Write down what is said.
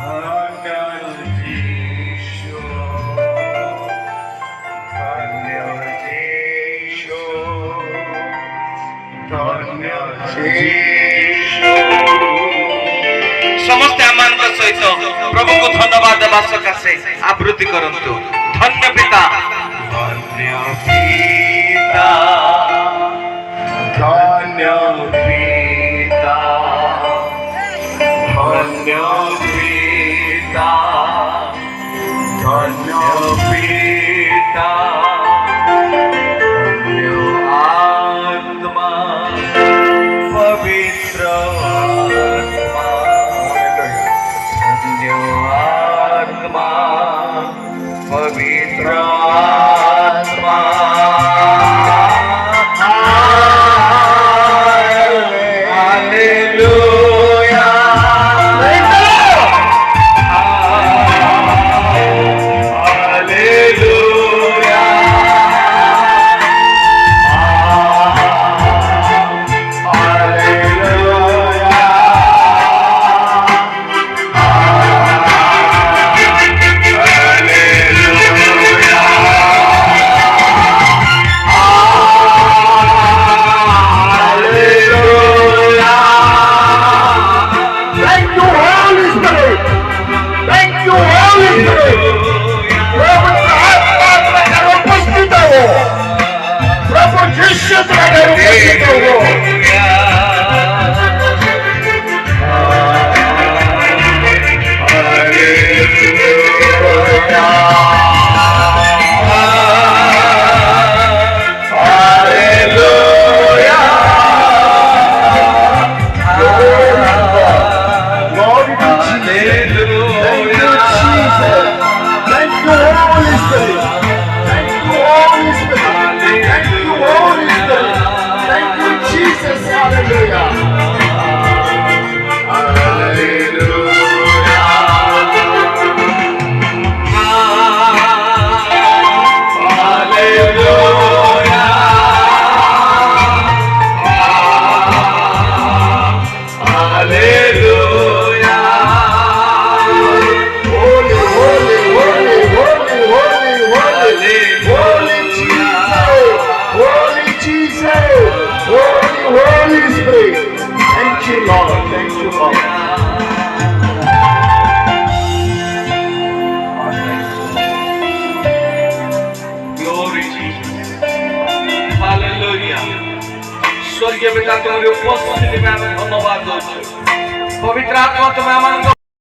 धन्य यीशु, धन्य यीशु, धन्य यीशु। समस्त आमान सहित प्रभु को धन्यवाद देवा सकाशे आवृत्ति करंतु। धन्य पिता, धन्य पिता, धन्य पिता, धन्य पिता, धन्य पिता, धन्य आत्मा, पवित्र आत्मा, धन्य आत्मा, पवित्र आत्मा। Hallelujah, hallelujah, Hallelujah.